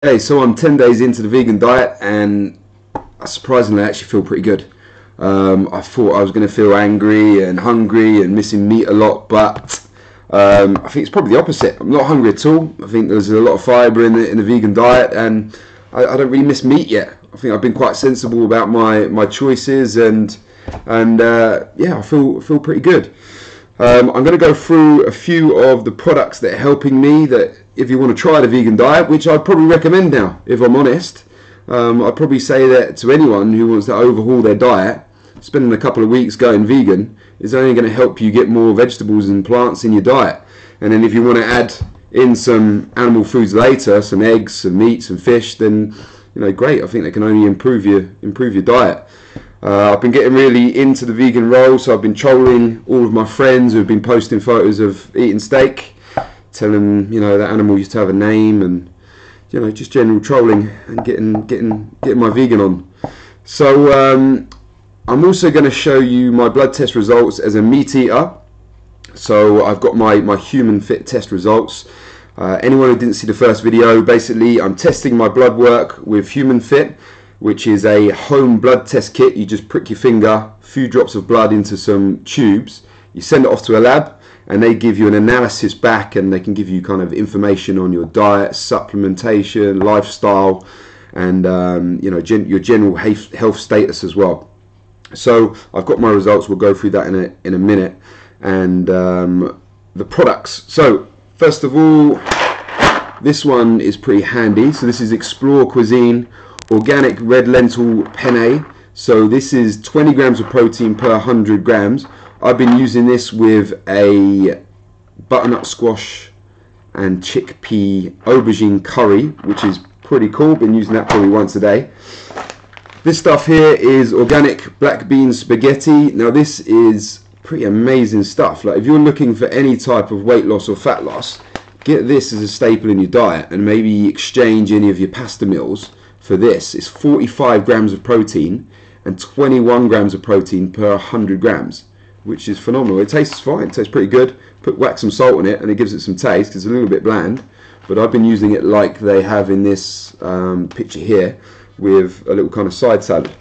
Hey, so I'm 10 days into the vegan diet and I surprisingly actually feel pretty good. I thought I was going to feel angry and hungry and missing meat a lot, but I think it's probably the opposite. I'm not hungry at all. I think there's a lot of fibre in the vegan diet, and I don't really miss meat yet. I think I've been quite sensible about my choices, and yeah, I feel pretty good. I'm going to go through a few of the products that are helping me, that if you want to try the vegan diet, which I'd probably recommend now, if I'm honest. I'd probably say that to anyone who wants to overhaul their diet, spending a couple of weeks going vegan is only going to help you get more vegetables and plants in your diet. And then if you want to add in some animal foods later, some eggs, some meat, some fish, then great. I think they can only improve your diet. I've been getting really into the vegan role, so I've been trolling all of my friends who have been posting photos of eating steak, telling them that animal used to have a name, and just general trolling and getting my vegan on. So I'm also going to show you my blood test results as a meat eater. So I've got my HumnFit test results. Anyone who didn't see the first video, basically I'm testing my blood work with HumnFit, which is a home blood test kit. You just prick your finger, a few drops of blood into some tubes, you send it off to a lab, and they give you an analysis back, and they can give you kind of information on your diet, supplementation, lifestyle, and your general health status as well. So I've got my results. We'll go through that in a minute, and the products. So first of all, this one is pretty handy. So this is Explore Cuisine Organic Red Lentil Penne. So this is 20 grams of protein per 100 grams. I've been using this with a butternut squash and chickpea aubergine curry, which is pretty cool. Been using that probably once a day. This stuff here is organic black bean spaghetti. Now this is pretty amazing stuff. Like if you're looking for any type of weight loss or fat loss, get this as a staple in your diet, and maybe exchange any of your pasta meals for this. It's 45 grams of protein and 21 grams of protein per 100 grams, which is phenomenal. It tastes fine, it tastes pretty good. Whack some salt on it and it gives it some taste, because it's a little bit bland, but I've been using it like they have in this picture here, with a little kind of side salad.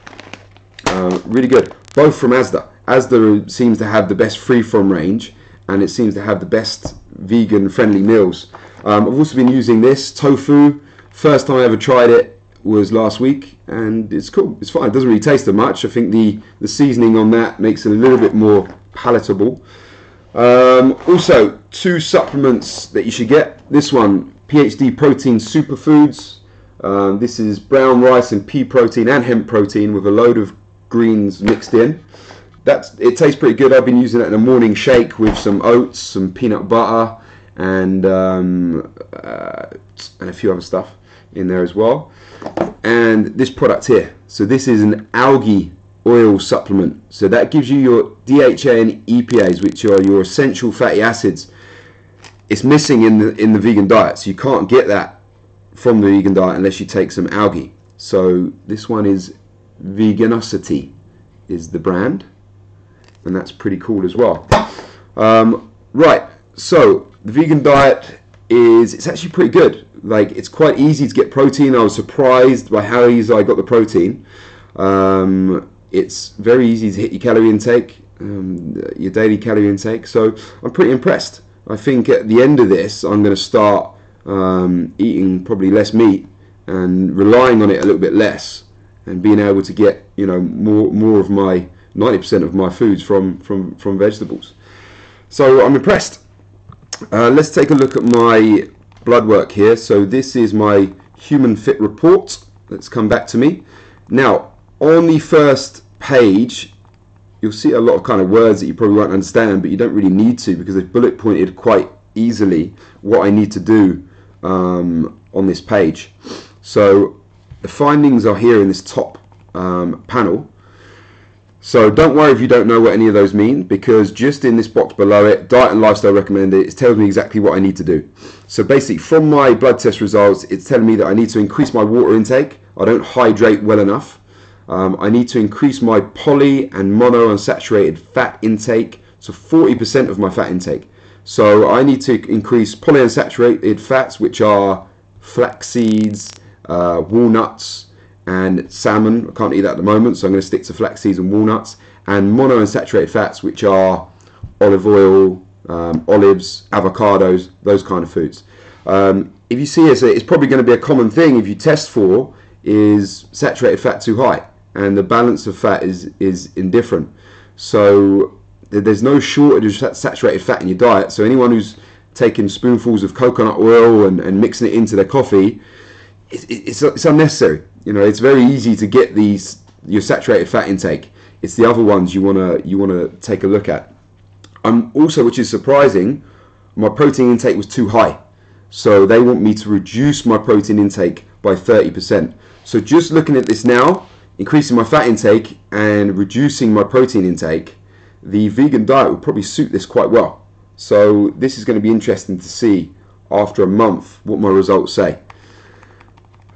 Really good. Both from Asda. Asda seems to have the best free-from range, and it seems to have the best vegan friendly meals. I've also been using this tofu. First time I ever tried it was last week, and it's cool. It's fine. It doesn't really taste that much. I think the seasoning on that makes it a little bit more palatable. Also, two supplements that you should get. This one, PhD Protein Superfoods. This is brown rice and pea protein and hemp protein with a load of greens mixed in. It tastes pretty good. I've been using it in a morning shake with some oats, some peanut butter, and a few other stuff in there as well. And this product here, so this is an algae oil supplement. So that gives you your DHA and EPAs, which are your essential fatty acids. It's missing in the vegan diet, so you can't get that from the vegan diet unless you take some algae. So this one is Veganosity is the brand, and that's pretty cool as well. Right, so the vegan diet it's actually pretty good. Like, it's quite easy to get protein. I was surprised by how easy I got the protein. It's very easy to hit your calorie intake, your daily calorie intake, so I'm pretty impressed. I think at the end of this I'm going to start eating probably less meat and relying on it a little bit less, and being able to get more of my 90% of my foods from vegetables. So I'm impressed. Let's take a look at my blood work here. So this is my HumnFit report that's come back to me. Now on the first page you'll see a lot of kind of words that you probably won't understand, but you don't really need to, because they've bullet pointed quite easily what I need to do on this page. So the findings are here in this top panel. So don't worry if you don't know what any of those mean, because just in this box below it, diet and lifestyle recommended, it tells me exactly what I need to do. So basically from my blood test results, it's telling me that I need to increase my water intake. I don't hydrate well enough. I need to increase my poly and monounsaturated fat intake to 40% of my fat intake. So I need to increase polyunsaturated fats, which are flax seeds, walnuts and salmon. I can't eat that at the moment, so I'm going to stick to flax seeds and walnuts, and monounsaturated fats, which are olive oil, olives, avocados, those kind of foods. If you see it's probably going to be a common thing if you test for is saturated fat too high, and the balance of fat is indifferent. So there's no shortage of saturated fat in your diet. So anyone who's taking spoonfuls of coconut oil and mixing it into their coffee, it's unnecessary. You know, it's very easy to get your saturated fat intake. It's the other ones you wanna take a look at. Also, which is surprising, my protein intake was too high. So they want me to reduce my protein intake by 30%. So just looking at this now, increasing my fat intake and reducing my protein intake, the vegan diet will probably suit this quite well. So this is going to be interesting to see after a month what my results say.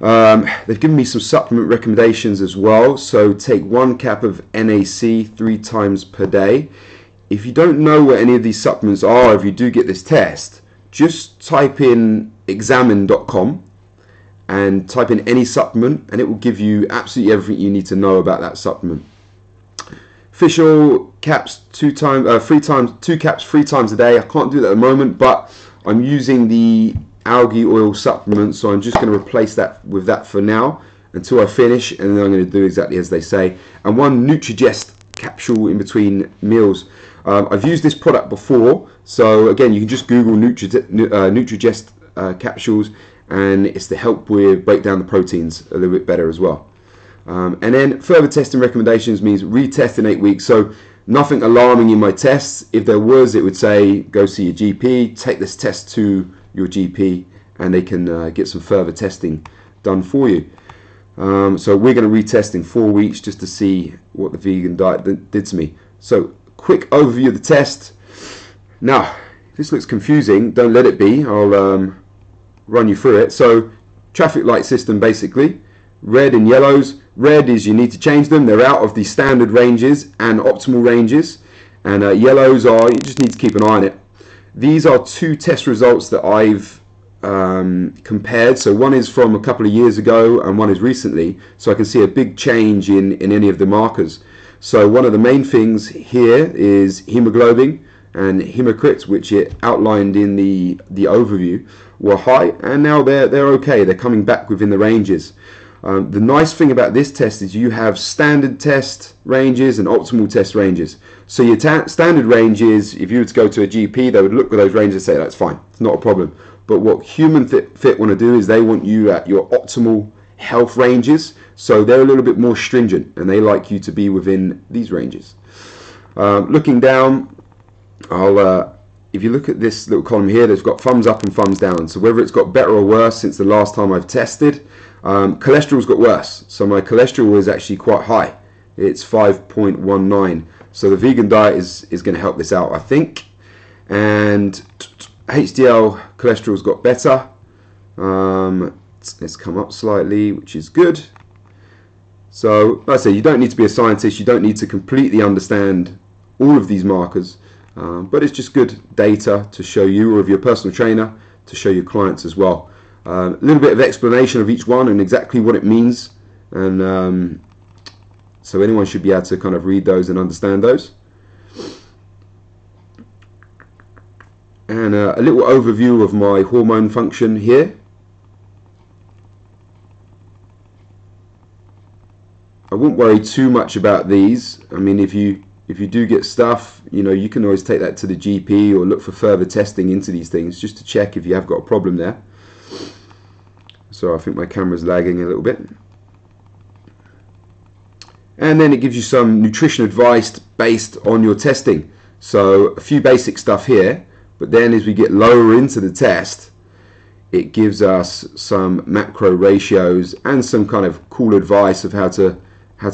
They've given me some supplement recommendations as well. So take 1 cap of NAC 3 times per day. If you don't know what any of these supplements are, if you do get this test, just type in examine.com and type in any supplement, and it will give you absolutely everything you need to know about that supplement. Fish oil caps 2 caps 3 times a day. I can't do that at the moment, but I'm using the algae oil supplement, so I'm just going to replace that with that for now until I finish, and then I'm going to do exactly as they say. And 1 Nutri-Gest capsule in between meals. I've used this product before, so again you can just Google Nutri-Gest capsules, and it's to help with break down the proteins a little bit better as well. And then further testing recommendations means retest in 8 weeks. So nothing alarming in my tests. If there was, it would say go see your GP, take this test to your GP, and they can get some further testing done for you. So we're going to retest in 4 weeks just to see what the vegan diet did to me. So quick overview of the test. Now, if this looks confusing, don't let it be. I'll run you through it. So traffic light system basically, red and yellows. Red is you need to change them. They're out of the standard ranges and optimal ranges. And yellows are you just need to keep an eye on it. These are 2 test results that I've compared. So one is from a couple of years ago and one is recently. So I can see a big change in any of the markers. So one of the main things here is hemoglobin and hematocrit, which it outlined in the overview, were high, and now they're okay. They're coming back within the ranges. The nice thing about this test is you have standard test ranges and optimal test ranges. So your standard range is, if you were to go to a GP, they would look at those ranges and say that's fine, it's not a problem. But what HumnFit want to do is they want you at your optimal health ranges, so they're a little bit more stringent and they like you to be within these ranges. Looking down, if you look at this little column here, there's got thumbs up and thumbs down. So whether it's got better or worse since the last time I've tested. Cholesterol's got worse. So my cholesterol is actually quite high. It's 5.19. So the vegan diet is going to help this out, I think. And HDL cholesterol's got better. Let's come up slightly, which is good. So like I say, you don't need to be a scientist. You don't need to completely understand all of these markers. But it's just good data to show you, or if you're a personal trainer, to show your clients as well. A little bit of explanation of each one and exactly what it means, and so anyone should be able to kind of read those and understand those. And a little overview of my hormone function here. I wouldn't worry too much about these. I mean, if you do get stuff, you know, you can always take that to the GP or look for further testing into these things just to check if you have got a problem there. So I think my camera's lagging a little bit. And then it gives you some nutrition advice based on your testing. So a few basic stuff here, but then as we get lower into the test, it gives us some macro ratios and some kind of cool advice of how to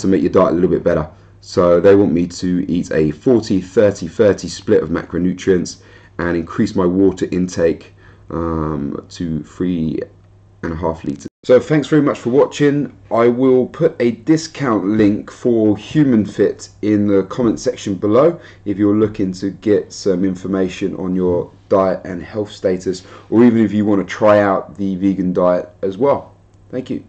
make your diet a little bit better. So they want me to eat a 40-30-30 split of macronutrients and increase my water intake to 3.5 litres. So thanks very much for watching. I will put a discount link for HumnFit in the comment section below if you're looking to get some information on your diet and health status, or even if you want to try out the vegan diet as well. Thank you.